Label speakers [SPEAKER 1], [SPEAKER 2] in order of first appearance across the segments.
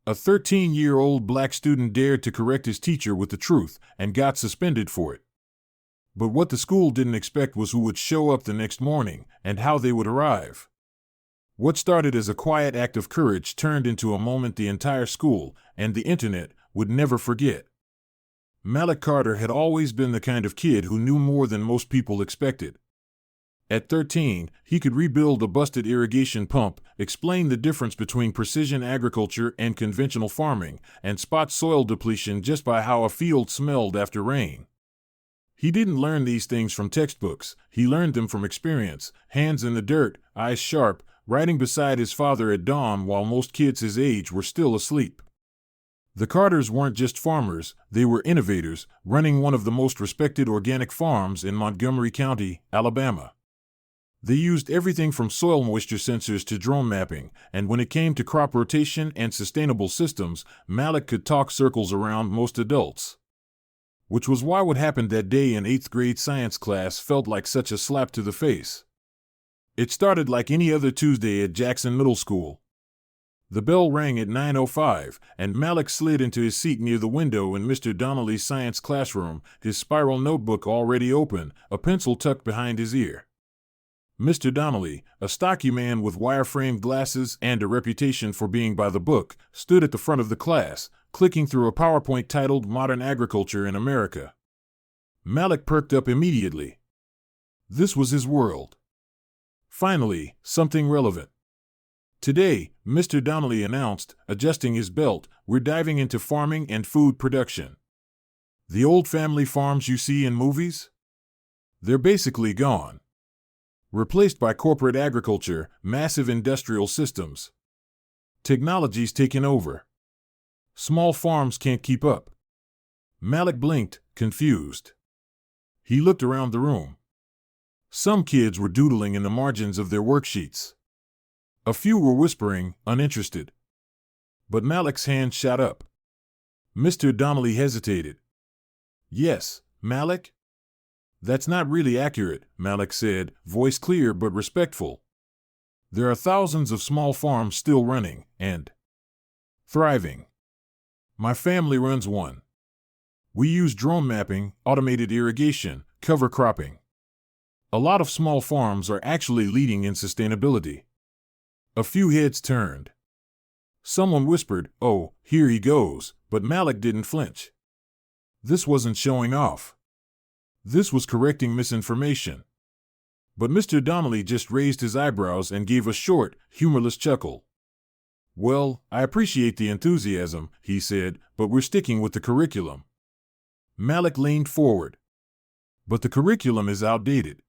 [SPEAKER 1] A 13-year-old black student dared to correct his teacher with the truth and got suspended for it. But what the school didn't expect was who would show up the next morning and how they would arrive. What started as a quiet act of courage turned into a moment the entire school and the internet would never forget. Malik Carter had always been the kind of kid who knew more than most people expected. At 13, he could rebuild a busted irrigation pump, explain the difference between precision agriculture and conventional farming, and spot soil depletion just by how a field smelled after rain. He didn't learn these things from textbooks. He learned them from experience, hands in the dirt, eyes sharp, riding beside his father at dawn while most kids his age were still asleep. The Carters weren't just farmers, they were innovators, running one of the most respected organic farms in Montgomery County, Alabama. They used everything from soil moisture sensors to drone mapping, and when it came to crop rotation and sustainable systems, Malik could talk circles around most adults. Which was why what happened that day in 8th grade science class felt like such a slap to the face. It started like any other Tuesday at Jackson Middle School. The bell rang at 9:05, and Malik slid into his seat near the window in Mr. Donnelly's science classroom, his spiral notebook already open, a pencil tucked behind his ear. Mr. Donnelly, a stocky man with wire-framed glasses and a reputation for being by the book, stood at the front of the class, clicking through a PowerPoint titled Modern Agriculture in America. Malik perked up immediately. This was his world. Finally, something relevant. Today, Mr. Donnelly announced, adjusting his belt, we're diving into farming and food production. The old family farms you see in movies? They're basically gone. Replaced by corporate agriculture, massive industrial systems. Technology's taken over. Small farms can't keep up. Malik blinked, confused. He looked around the room. Some kids were doodling in the margins of their worksheets. A few were whispering, uninterested. But Malik's hand shot up. Mr. Donnelly hesitated. Yes, Malik? That's not really accurate, Malik said, voice clear but respectful. There are thousands of small farms still running, and thriving. My family runs one. We use drone mapping, automated irrigation, cover cropping. A lot of small farms are actually leading in sustainability. A few heads turned. Someone whispered, "Oh, here he goes," but Malik didn't flinch. This wasn't showing off. This was correcting misinformation. But Mr. Donnelly just raised his eyebrows and gave a short, humorless chuckle. Well, I appreciate the enthusiasm, he said, but we're sticking with the curriculum. Malik leaned forward. But the curriculum is outdated.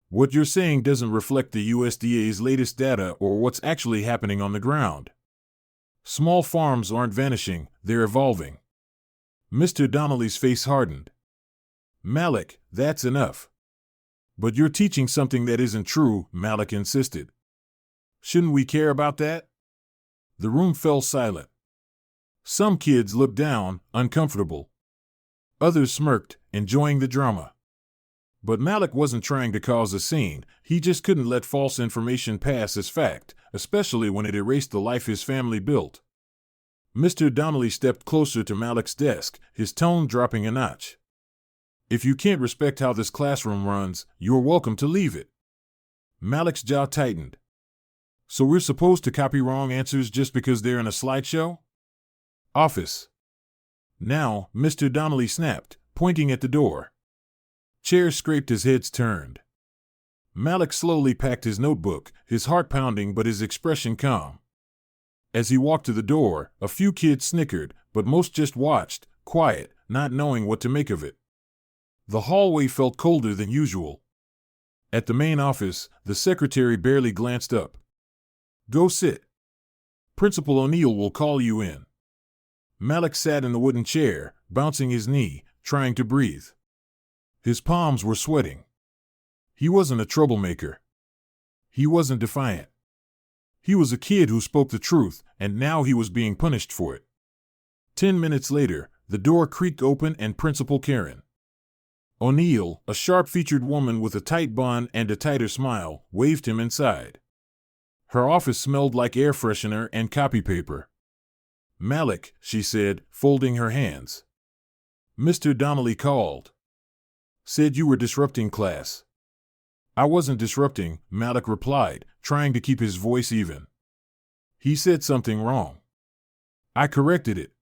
[SPEAKER 1] What you're saying doesn't reflect the USDA's latest data or what's actually happening on the ground. Small farms aren't vanishing, they're evolving. Mr. Donnelly's face hardened. Malik, that's enough. But you're teaching something that isn't true, Malik insisted. Shouldn't we care about that? The room fell silent. Some kids looked down, uncomfortable. Others smirked, enjoying the drama. But Malik wasn't trying to cause a scene, he just couldn't let false information pass as fact, especially when it erased the life his family built. Mr. Donnelly stepped closer to Malik's desk, his tone dropping a notch. If you can't respect how this classroom runs, you're welcome to leave it. Malik's jaw tightened. So we're supposed to copy wrong answers just because they're in a slideshow? Office. Now, Mr. Donnelly snapped, pointing at the door. Chairs scraped as heads turned. Malik slowly packed his notebook, his heart pounding but his expression calm. As he walked to the door, a few kids snickered, but most just watched, quiet, not knowing what to make of it. The hallway felt colder than usual. At the main office, the secretary barely glanced up. Go sit. Principal O'Neill will call you in. Malik sat in the wooden chair, bouncing his knee, trying to breathe. His palms were sweating. He wasn't a troublemaker. He wasn't defiant. He was a kid who spoke the truth, and now he was being punished for it. 10 minutes later, the door creaked open and Principal Karen O'Neill, a sharp-featured woman with a tight bun and a tighter smile, waved him inside. Her office smelled like air freshener and copy paper. Malik, she said, folding her hands. Mr. Donnelly called. Said you were disrupting class. I wasn't disrupting, Malik replied, trying to keep his voice even. He said something wrong. I corrected it.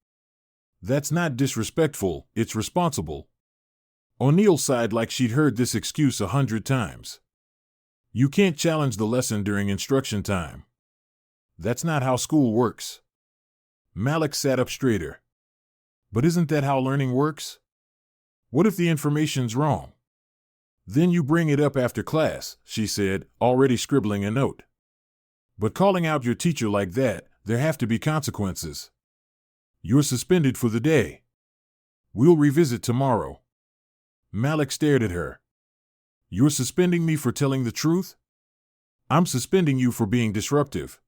[SPEAKER 1] That's not disrespectful, it's responsible. O'Neill sighed like she'd heard this excuse 100 times. You can't challenge the lesson during instruction time. That's not how school works. Malik sat up straighter. But isn't that how learning works? What if the information's wrong? Then you bring it up after class, she said, already scribbling a note. But calling out your teacher like that, there have to be consequences. You're suspended for the day. We'll revisit tomorrow. Malik stared at her. You're suspending me for telling the truth? I'm suspending you for being disruptive.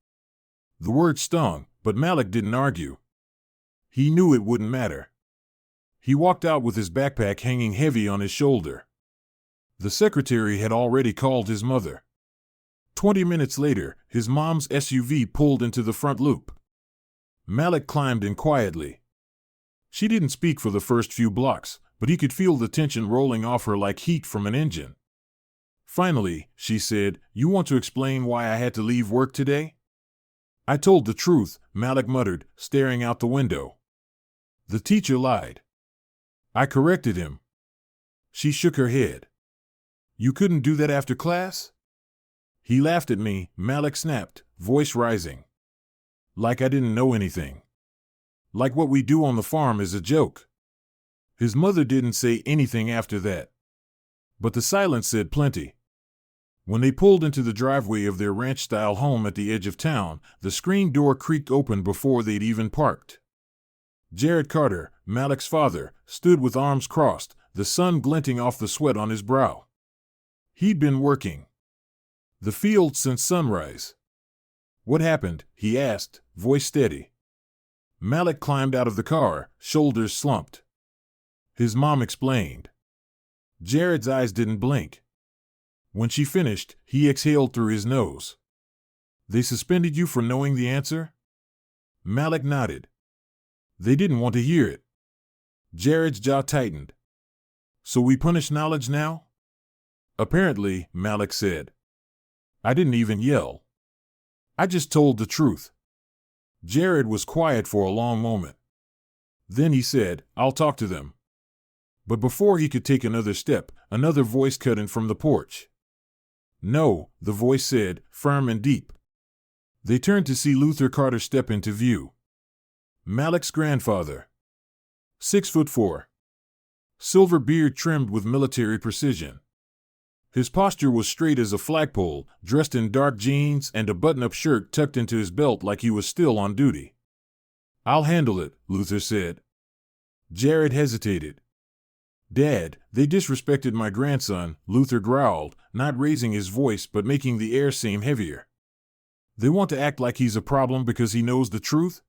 [SPEAKER 1] The word stung, but Malik didn't argue. He knew it wouldn't matter. He walked out with his backpack hanging heavy on his shoulder. The secretary had already called his mother. 20 minutes later, his mom's SUV pulled into the front loop. Malik climbed in quietly. She didn't speak for the first few blocks, but he could feel the tension rolling off her like heat from an engine. Finally, she said, You want to explain why I had to leave work today? I told the truth, Malik muttered, staring out the window. The teacher lied. I corrected him. She shook her head. You couldn't do that after class? He laughed at me, Malik snapped, voice rising. Like I didn't know anything. Like what we do on the farm is a joke. His mother didn't say anything after that. But the silence said plenty. When they pulled into the driveway of their ranch-style home at the edge of town, the screen door creaked open before they'd even parked. Jared Carter, Malik's father, stood with arms crossed, the sun glinting off the sweat on his brow. He'd been working the field since sunrise. What happened? He asked, voice steady. Malik climbed out of the car, shoulders slumped. His mom explained. Jared's eyes didn't blink. When she finished, he exhaled through his nose. They suspended you for knowing the answer? Malik nodded. They didn't want to hear it. Jared's jaw tightened. So we punish knowledge now? Apparently, Malik said. I didn't even yell. I just told the truth. Jared was quiet for a long moment. Then he said, I'll talk to them. But before he could take another step, another voice cut in from the porch. No, the voice said, firm and deep. They turned to see Luther Carter step into view. Malik's grandfather. 6'4". Silver beard trimmed with military precision. His posture was straight as a flagpole, dressed in dark jeans and a button-up shirt tucked into his belt like he was still on duty. I'll handle it, Luther said. Jared hesitated. Dad, they disrespected my grandson, Luther growled, not raising his voice but making the air seem heavier. They want to act like he's a problem because he knows the truth?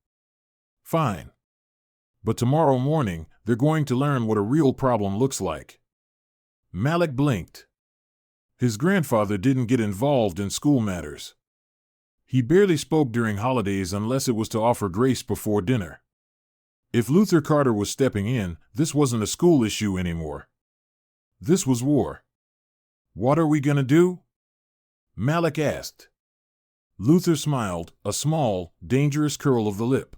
[SPEAKER 1] Fine. But tomorrow morning, they're going to learn what a real problem looks like. Malik blinked. His grandfather didn't get involved in school matters. He barely spoke during holidays unless it was to offer grace before dinner. If Luther Carter was stepping in, this wasn't a school issue anymore. This was war. What are we gonna do? Malik asked. Luther smiled, a small, dangerous curl of the lip.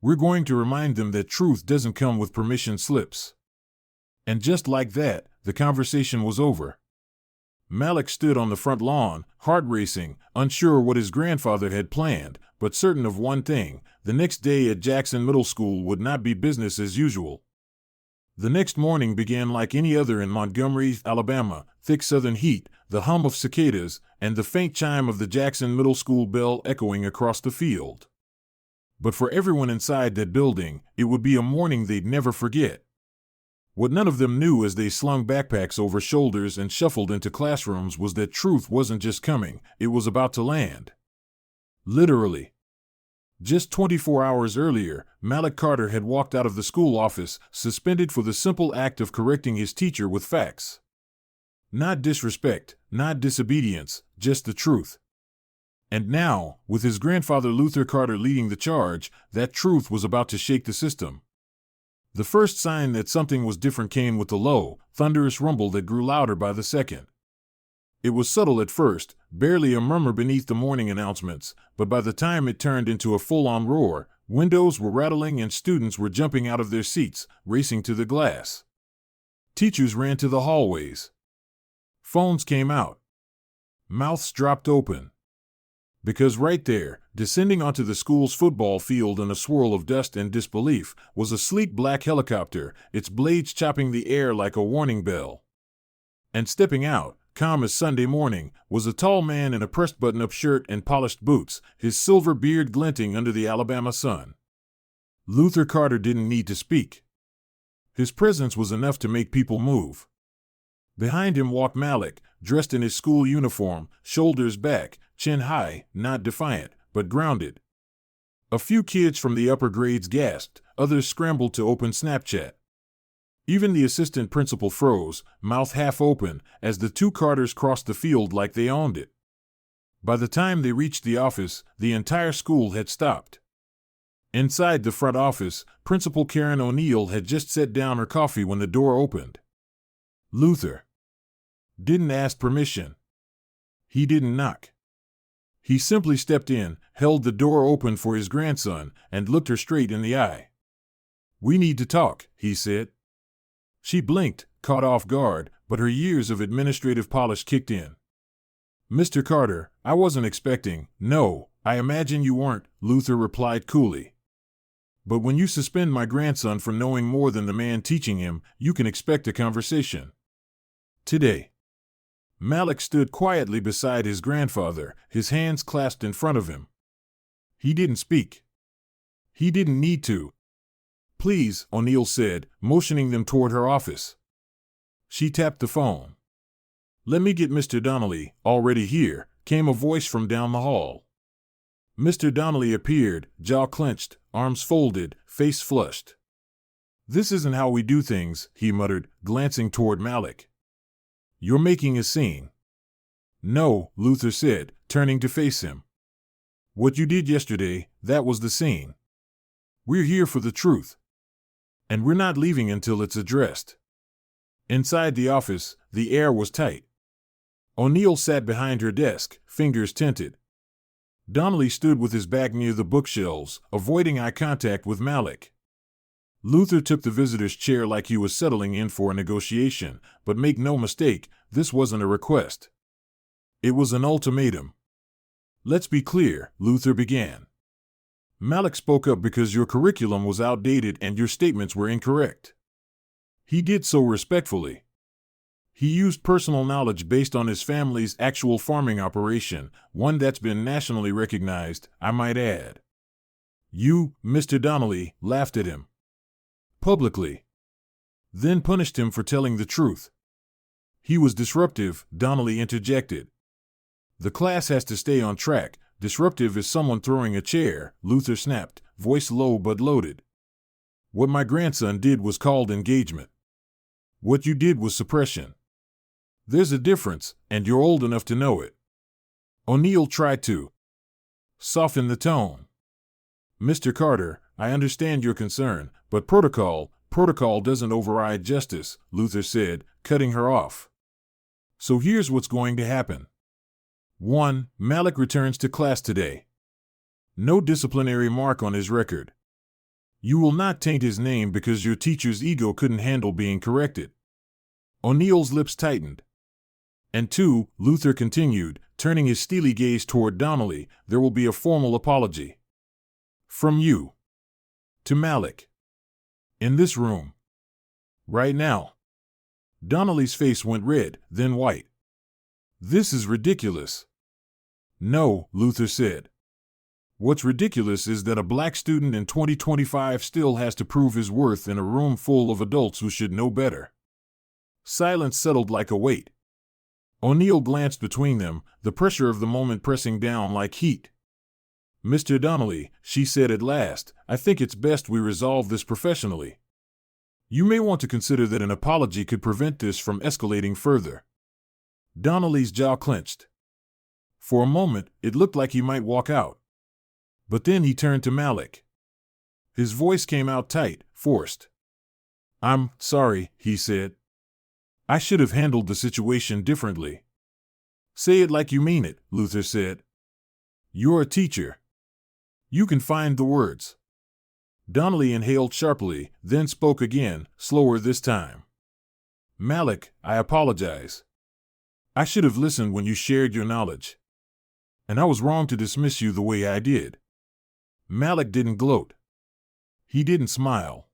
[SPEAKER 1] We're going to remind them that truth doesn't come with permission slips. And just like that, the conversation was over. Malik stood on the front lawn, heart racing, unsure what his grandfather had planned, but certain of one thing: the next day at Jackson Middle School would not be business as usual. The next morning began like any other in Montgomery, Alabama: thick southern heat, the hum of cicadas, and the faint chime of the Jackson Middle School bell echoing across the field. But for everyone inside that building, it would be a morning they'd never forget. What none of them knew as they slung backpacks over shoulders and shuffled into classrooms was that truth wasn't just coming, it was about to land. Literally. Just 24 hours earlier, Malik Carter had walked out of the school office, suspended for the simple act of correcting his teacher with facts. Not disrespect, not disobedience, just the truth. And now, with his grandfather Luther Carter leading the charge, that truth was about to shake the system. The first sign that something was different came with the low, thunderous rumble that grew louder by the second. It was subtle at first, barely a murmur beneath the morning announcements, but by the time it turned into a full-on roar, windows were rattling and students were jumping out of their seats, racing to the glass. Teachers ran to the hallways. Phones came out. Mouths dropped open. Because right there, descending onto the school's football field in a swirl of dust and disbelief, was a sleek black helicopter, its blades chopping the air like a warning bell. And stepping out, calm as Sunday morning, was a tall man in a pressed button-up shirt and polished boots, his silver beard glinting under the Alabama sun. Luther Carter didn't need to speak. His presence was enough to make people move. Behind him walked Malik, dressed in his school uniform, shoulders back, chin high, not defiant, but grounded. A few kids from the upper grades gasped, others scrambled to open Snapchat. Even the assistant principal froze, mouth half open, as the two Carters crossed the field like they owned it. By the time they reached the office, the entire school had stopped. Inside the front office, Principal Karen O'Neill had just set down her coffee when the door opened. Luther didn't ask permission. He didn't knock. He simply stepped in, held the door open for his grandson, and looked her straight in the eye. "We need to talk," he said. She blinked, caught off guard, but her years of administrative polish kicked in. "Mr. Carter, I wasn't expecting—" "No, I imagine you weren't," Luther replied coolly. "But when you suspend my grandson for knowing more than the man teaching him, you can expect a conversation. Today." Malik stood quietly beside his grandfather, his hands clasped in front of him. He didn't speak. He didn't need to. "Please," O'Neill said, motioning them toward her office. She tapped the phone. "Let me get Mr. Donnelly, already here," came a voice from down the hall. Mr. Donnelly appeared, jaw clenched, arms folded, face flushed. "This isn't how we do things," he muttered, glancing toward Malik. "You're making a scene." "No," Luther said, turning to face him. "What you did yesterday, that was the scene. We're here for the truth. And we're not leaving until it's addressed." Inside the office, the air was tight. O'Neill sat behind her desk, fingers tented. Donnelly stood with his back near the bookshelves, avoiding eye contact with Malik. Luther took the visitor's chair like he was settling in for a negotiation, but make no mistake, this wasn't a request. It was an ultimatum. "Let's be clear," Luther began. "Malik spoke up because your curriculum was outdated and your statements were incorrect. He did so respectfully. He used personal knowledge based on his family's actual farming operation, one that's been nationally recognized, I might add. You, Mr. Donnelly, laughed at him. Publicly. Then punished him for telling the truth. He was disruptive," Donnelly interjected. "The class has to stay on track. Disruptive is someone throwing a chair," Luther snapped, voice low but loaded. "What my grandson did was called engagement. What you did was suppression. There's a difference, and you're old enough to know it." O'Neill tried to soften the tone. "Mr. Carter, I understand your concern, but protocol doesn't override justice," Luther said, cutting her off. "So here's what's going to happen. 1. Malik returns to class today. No disciplinary mark on his record. You will not taint his name because your teacher's ego couldn't handle being corrected." O'Neill's lips tightened. "And 2, Luther continued, turning his steely gaze toward Donnelly, there will be a formal apology. From you. To Malik. In this room. Right now." Donnelly's face went red, then white. "This is ridiculous." "No," Luther said. "What's ridiculous is that a black student in 2025 still has to prove his worth in a room full of adults who should know better." Silence settled like a weight. O'Neill glanced between them, the pressure of the moment pressing down like heat. "Mr. Donnelly," she said at last, "I think it's best we resolve this professionally. You may want to consider that an apology could prevent this from escalating further." Donnelly's jaw clenched. For a moment, it looked like he might walk out. But then he turned to Malik. His voice came out tight, forced. "I'm sorry," he said. "I should have handled the situation differently." "Say it like you mean it," Luther said. "You're a teacher. You can find the words." Donnelly inhaled sharply, then spoke again, slower this time. "Malik, I apologize. I should have listened when you shared your knowledge. And I was wrong to dismiss you the way I did." Malik didn't gloat. He didn't smile.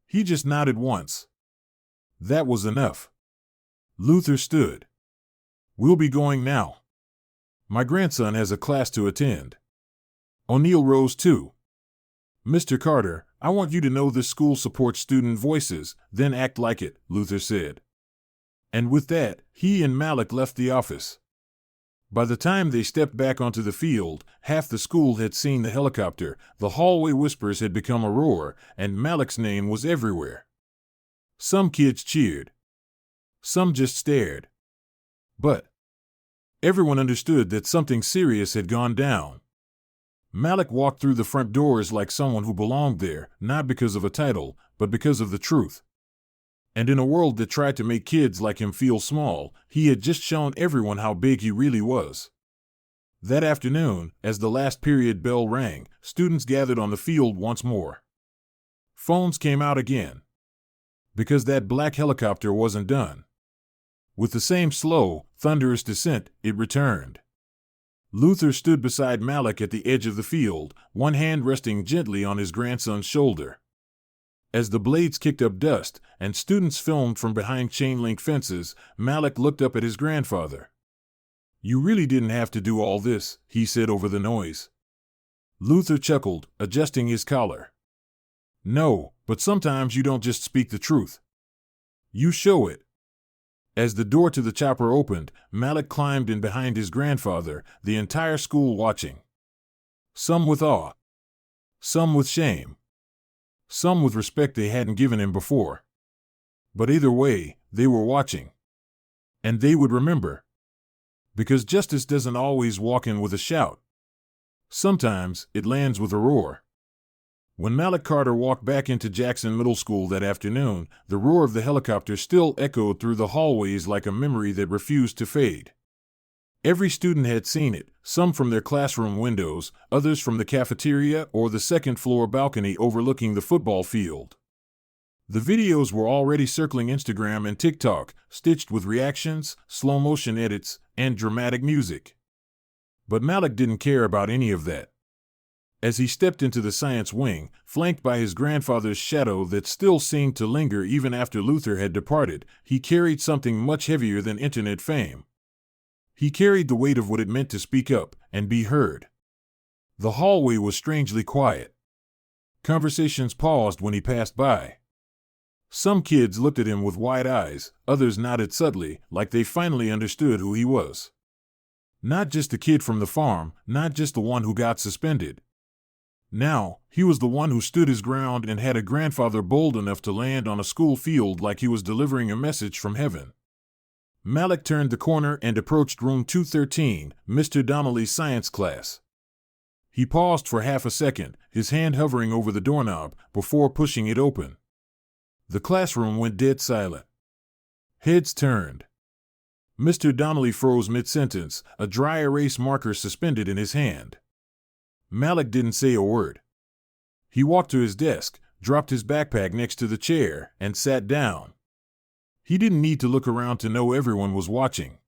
[SPEAKER 1] He just nodded once. That was enough. Luther stood. "We'll be going now. My grandson has a class to attend." O'Neill rose too. "Mr. Carter, I want you to know this school supports student voices, then act like it," Luther said. And with that, he and Malik left the office. By the time they stepped back onto the field, half the school had seen the helicopter, the hallway whispers had become a roar, and Malik's name was everywhere. Some kids cheered. Some just stared. But everyone understood that something serious had gone down. Malik walked through the front doors like someone who belonged there, not because of a title, but because of the truth. And in a world that tried to make kids like him feel small, he had just shown everyone how big he really was. That afternoon, as the last period bell rang, students gathered on the field once more. Phones came out again. Because that black helicopter wasn't done. With the same slow, thunderous descent, it returned. Luther stood beside Malik at the edge of the field, one hand resting gently on his grandson's shoulder. As the blades kicked up dust, and students filmed from behind chain-link fences, Malik looked up at his grandfather. "You really didn't have to do all this," he said over the noise. Luther chuckled, adjusting his collar. "No, but sometimes you don't just speak the truth. You show it." As the door to the chopper opened, Malik climbed in behind his grandfather, the entire school watching. Some with awe. Some with shame. Some with respect they hadn't given him before. But either way, they were watching. And they would remember. Because justice doesn't always walk in with a shout. Sometimes it lands with a roar. When Malik Carter walked back into Jackson Middle School that afternoon, the roar of the helicopter still echoed through the hallways like a memory that refused to fade. Every student had seen it, some from their classroom windows, others from the cafeteria or the second-floor balcony overlooking the football field. The videos were already circling Instagram and TikTok, stitched with reactions, slow-motion edits, and dramatic music. But Malik didn't care about any of that. As he stepped into the science wing, flanked by his grandfather's shadow that still seemed to linger even after Luther had departed, he carried something much heavier than internet fame. He carried the weight of what it meant to speak up and be heard. The hallway was strangely quiet. Conversations paused when he passed by. Some kids looked at him with wide eyes, others nodded subtly, like they finally understood who he was. Not just the kid from the farm, not just the one who got suspended. Now, he was the one who stood his ground and had a grandfather bold enough to land on a school field like he was delivering a message from heaven. Malik turned the corner and approached room 213, Mr. Donnelly's science class. He paused for half a second, his hand hovering over the doorknob, before pushing it open. The classroom went dead silent. Heads turned. Mr. Donnelly froze mid-sentence, a dry erase marker suspended in his hand. Malik didn't say a word. He walked to his desk, dropped his backpack next to the chair, and sat down. He didn't need to look around to know everyone was watching.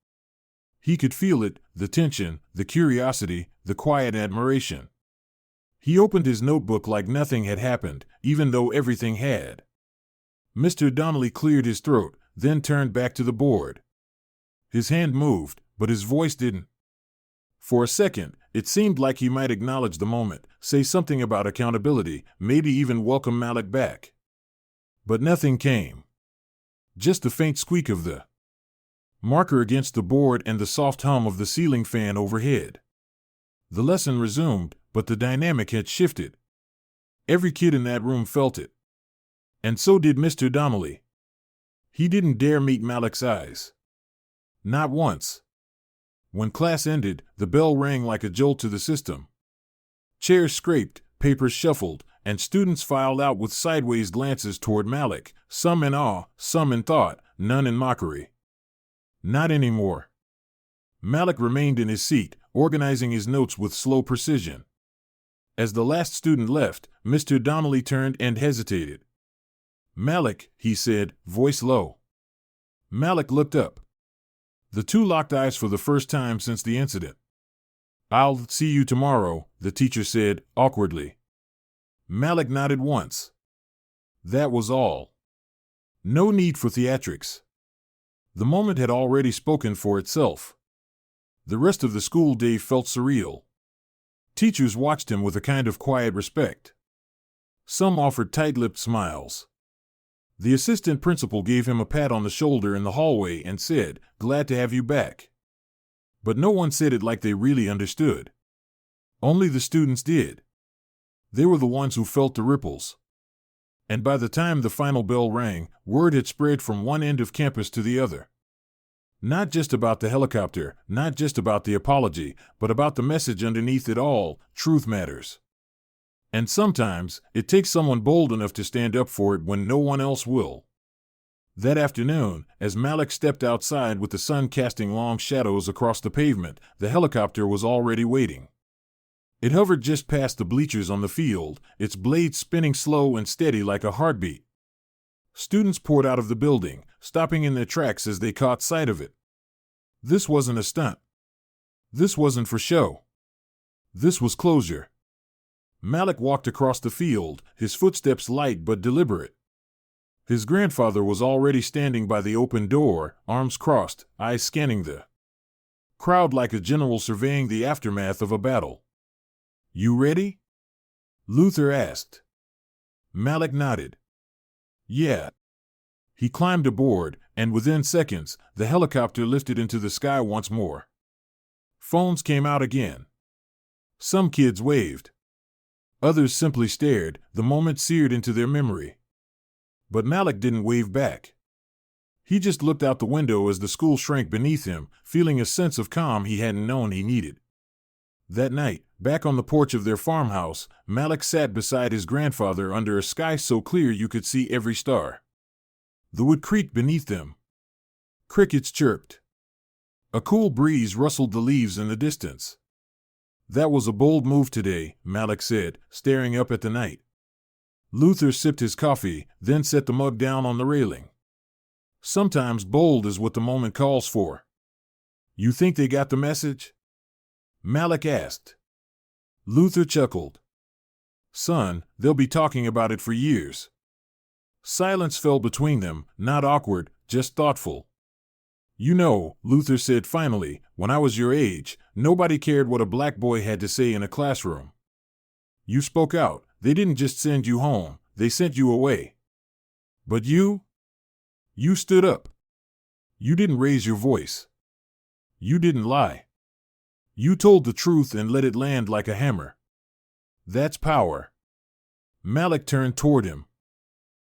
[SPEAKER 1] He could feel it, the tension, the curiosity, the quiet admiration. He opened his notebook like nothing had happened, even though everything had. Mr. Donnelly cleared his throat, then turned back to the board. His hand moved, but his voice didn't. For a second, it seemed like he might acknowledge the moment, say something about accountability, maybe even welcome Malik back. But nothing came. Just the faint squeak of the marker against the board and the soft hum of the ceiling fan overhead. The lesson resumed, but the dynamic had shifted. Every kid in that room felt it. And so did Mr. Donnelly. He didn't dare meet Malik's eyes. Not once. When class ended, the bell rang like a jolt to the system. Chairs scraped, papers shuffled, and students filed out with sideways glances toward Malik, some in awe, some in thought, none in mockery. Not anymore. Malik remained in his seat, organizing his notes with slow precision. As the last student left, Mr. Donnelly turned and hesitated. "Malik," he said, voice low. Malik looked up. The two locked eyes for the first time since the incident. "I'll see you tomorrow," the teacher said, awkwardly. Malik nodded once. That was all. No need for theatrics. The moment had already spoken for itself. The rest of the school day felt surreal. Teachers watched him with a kind of quiet respect. Some offered tight-lipped smiles. The assistant principal gave him a pat on the shoulder in the hallway and said, "Glad to have you back." But no one said it like they really understood. Only the students did. They were the ones who felt the ripples. And by the time the final bell rang, word had spread from one end of campus to the other. Not just about the helicopter, not just about the apology, but about the message underneath it all: truth matters. And sometimes, it takes someone bold enough to stand up for it when no one else will. That afternoon, as Malik stepped outside with the sun casting long shadows across the pavement, the helicopter was already waiting. It hovered just past the bleachers on the field, its blades spinning slow and steady like a heartbeat. Students poured out of the building, stopping in their tracks as they caught sight of it. This wasn't a stunt. This wasn't for show. This was closure. Malik walked across the field, his footsteps light but deliberate. His grandfather was already standing by the open door, arms crossed, eyes scanning the crowd like a general surveying the aftermath of a battle. "You ready?" Luther asked. Malik nodded. "Yeah." He climbed aboard, and within seconds, the helicopter lifted into the sky once more. Phones came out again. Some kids waved. Others simply stared, the moment seared into their memory. But Malik didn't wave back. He just looked out the window as the school shrank beneath him, feeling a sense of calm he hadn't known he needed. That night, back on the porch of their farmhouse, Malik sat beside his grandfather under a sky so clear you could see every star. The wood creaked beneath them. Crickets chirped. A cool breeze rustled the leaves in the distance. "That was a bold move today," Malik said, staring up at the night. Luther sipped his coffee, then set the mug down on the railing. "Sometimes bold is what the moment calls for." "You think they got the message?" Malik asked. Luther chuckled. "Son, they'll be talking about it for years." Silence fell between them, not awkward, just thoughtful. "You know," Luther said finally, "when I was your age, nobody cared what a black boy had to say in a classroom. You spoke out. They didn't just send you home, they sent you away. But you stood up. You didn't raise your voice. You didn't lie. You told the truth and let it land like a hammer. That's power." Malik turned toward him.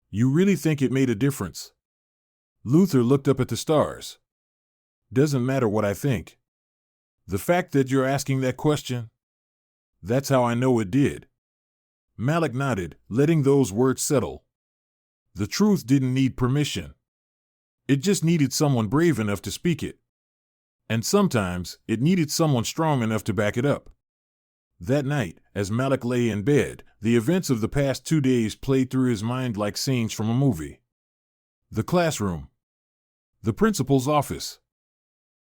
[SPEAKER 1] "You really think it made a difference?" Luther looked up at the stars. "Doesn't matter what I think. The fact that you're asking that question? That's how I know it did." Malik nodded, letting those words settle. The truth didn't need permission. It just needed someone brave enough to speak it. And sometimes, it needed someone strong enough to back it up. That night, as Malik lay in bed, the events of the past 2 days played through his mind like scenes from a movie. The classroom. The principal's office.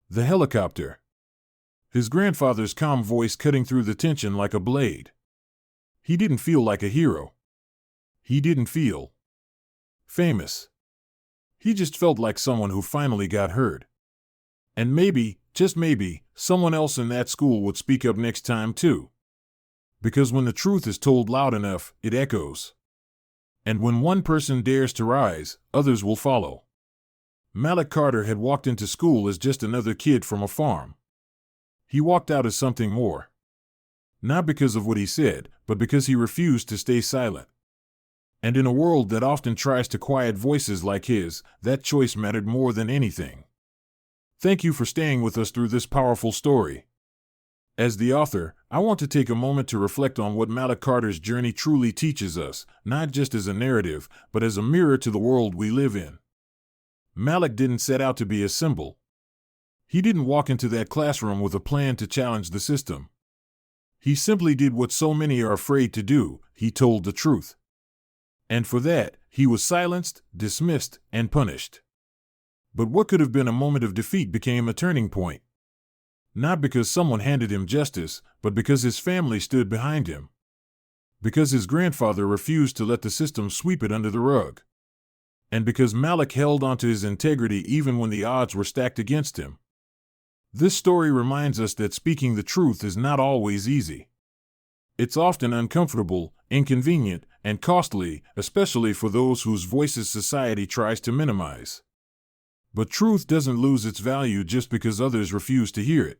[SPEAKER 1] The helicopter. His grandfather's calm voice cutting through the tension like a blade. He didn't feel like a hero. He didn't feel famous. He just felt like someone who finally got heard. And maybe, just maybe, someone else in that school would speak up next time too. Because when the truth is told loud enough, it echoes. And when one person dares to rise, others will follow. Malik Carter had walked into school as just another kid from a farm. He walked out as something more. Not because of what he said, but because he refused to stay silent. And in a world that often tries to quiet voices like his, that choice mattered more than anything. Thank you for staying with us through this powerful story. As the author, I want to take a moment to reflect on what Malik Carter's journey truly teaches us, not just as a narrative, but as a mirror to the world we live in. Malik didn't set out to be a symbol. He didn't walk into that classroom with a plan to challenge the system. He simply did what so many are afraid to do: he told the truth. And for that, he was silenced, dismissed, and punished. But what could have been a moment of defeat became a turning point. Not because someone handed him justice, but because his family stood behind him. Because his grandfather refused to let the system sweep it under the rug. And because Malik held onto his integrity even when the odds were stacked against him. This story reminds us that speaking the truth is not always easy. It's often uncomfortable, inconvenient, and costly, especially for those whose voices society tries to minimize. But truth doesn't lose its value just because others refuse to hear it.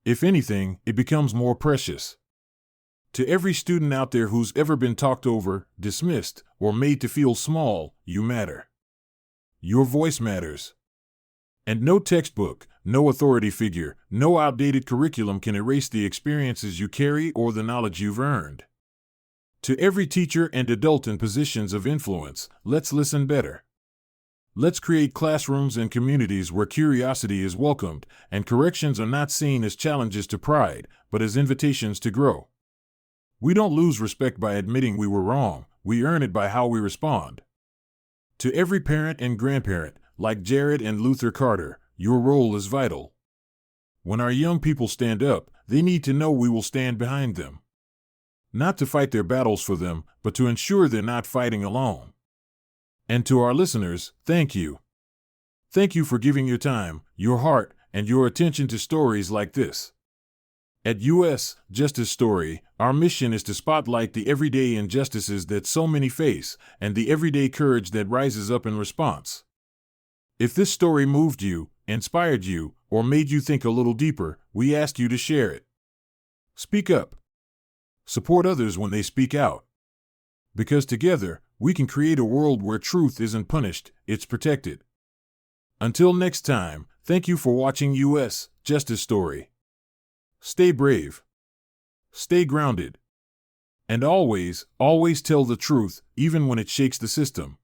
[SPEAKER 1] If anything, it becomes more precious. To every student out there who's ever been talked over, dismissed, or made to feel small, you matter. Your voice matters. And no textbook, no authority figure, no outdated curriculum can erase the experiences you carry or the knowledge you've earned. To every teacher and adult in positions of influence, let's listen better. Let's create classrooms and communities where curiosity is welcomed and corrections are not seen as challenges to pride, but as invitations to grow. We don't lose respect by admitting we were wrong, we earn it by how we respond. To every parent and grandparent, like Jared and Luther Carter, your role is vital. When our young people stand up, they need to know we will stand behind them. Not to fight their battles for them, but to ensure they're not fighting alone. And to our listeners, thank you. Thank you for giving your time, your heart, and your attention to stories like this. At U.S. Justice Story, our mission is to spotlight the everyday injustices that so many face and the everyday courage that rises up in response. If this story moved you, inspired you, or made you think a little deeper, we ask you to share it. Speak up. Support others when they speak out. Because together, we can create a world where truth isn't punished, it's protected. Until next time, thank you for watching U.S. Justice Story. Stay brave. Stay grounded. And always, always tell the truth, even when it shakes the system.